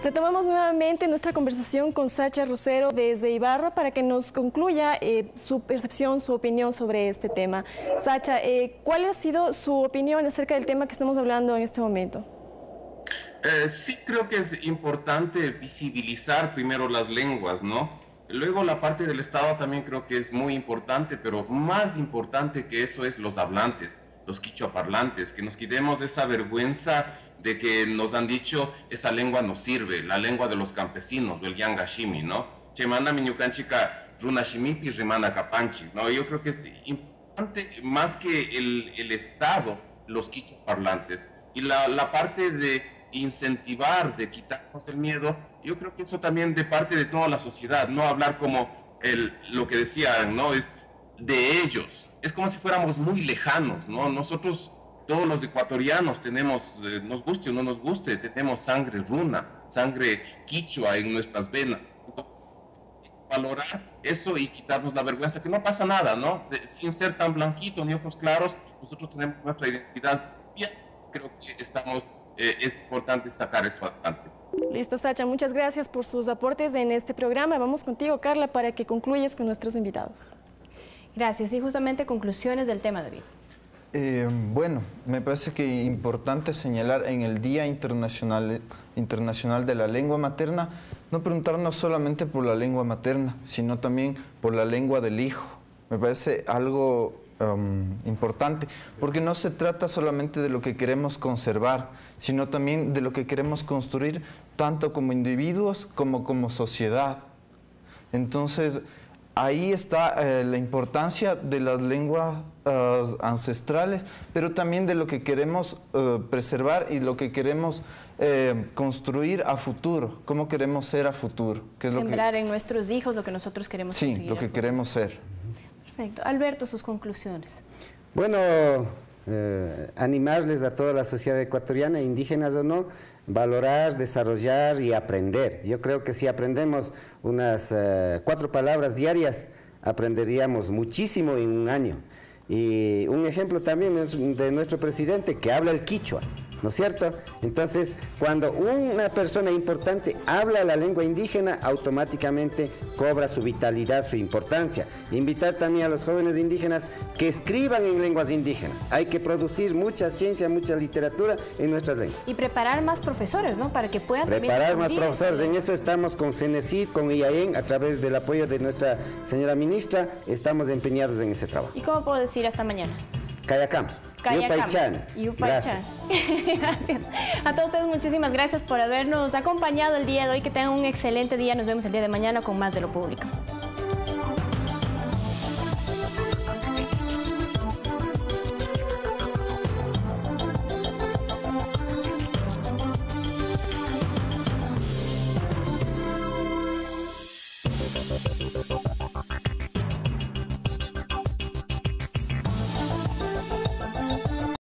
Retomamos nuevamente nuestra conversación con Sacha Rosero desde Ibarra para que nos concluya su percepción, su opinión sobre este tema. Sacha, ¿cuál ha sido su opinión acerca del tema que estamos hablando en este momento? Sí, creo que es importante visibilizar primero las lenguas, ¿no? Luego la parte del Estado también creo que es muy importante, pero más importante que eso es los hablantes, los quichua parlantes, que nos quitemos esa vergüenza de que nos han dicho esa lengua no sirve, la lengua de los campesinos, o el yangashimi, ¿no? Chemanda miñucanchica runashimipi rimana capanchi, ¿no? Yo creo que es importante más que el Estado, los quichua parlantes, y la parte de incentivar, de quitarnos el miedo, yo creo que eso también de parte de toda la sociedad, no hablar como lo que decían, ¿no? Es de ellos, es como si fuéramos muy lejanos, ¿no? Nosotros, todos los ecuatorianos tenemos, nos guste o no nos guste, tenemos sangre runa, sangre quichua en nuestras venas. Entonces, valorar eso y quitarnos la vergüenza, que no pasa nada, ¿no? Sin ser tan blanquito ni ojos claros, nosotros tenemos nuestra identidad. Bien, creo que estamos, es importante sacar eso adelante. Listo, Sacha, muchas gracias por sus aportes en este programa. Vamos contigo, Carla, para que concluyas con nuestros invitados. Gracias. Y justamente conclusiones del tema, David. Bueno, me parece que es importante señalar en el Día Internacional de la Lengua Materna, no preguntarnos solamente por la lengua materna, sino también por la lengua del hijo. Me parece algo importante, porque no se trata solamente de lo que queremos conservar, sino también de lo que queremos construir, tanto como individuos como como sociedad. Entonces, ahí está la importancia de las lenguas ancestrales, pero también de lo que queremos preservar y lo que queremos construir a futuro, cómo queremos ser a futuro. Que es Sembrar en nuestros hijos lo que nosotros queremos conseguir. Sí, lo que queremos ser. Perfecto. Alberto, sus conclusiones. Bueno, animarles a toda la sociedad ecuatoriana, indígenas o no, valorar, desarrollar y aprender. Yo creo que si aprendemos unas 4 palabras diarias, aprenderíamos muchísimo en un año. Y un ejemplo también es de nuestro presidente, que habla el quichua, ¿no es cierto? Entonces, cuando una persona importante habla la lengua indígena, automáticamente cobra su vitalidad, su importancia. Invitar también a los jóvenes indígenas que escriban en lenguas indígenas. Hay que producir mucha ciencia, mucha literatura en nuestras lenguas. Y preparar más profesores, ¿no? Para que puedan preparar más profesores. En eso estamos con CENESID, con IAEN, a través del apoyo de nuestra señora ministra, estamos empeñados en ese trabajo. ¿Y cómo puedo decir hasta mañana? Kayakam. Yupaychan. Gracias. A todos ustedes muchísimas gracias por habernos acompañado el día de hoy. Que tengan un excelente día. Nos vemos el día de mañana con más de lo público.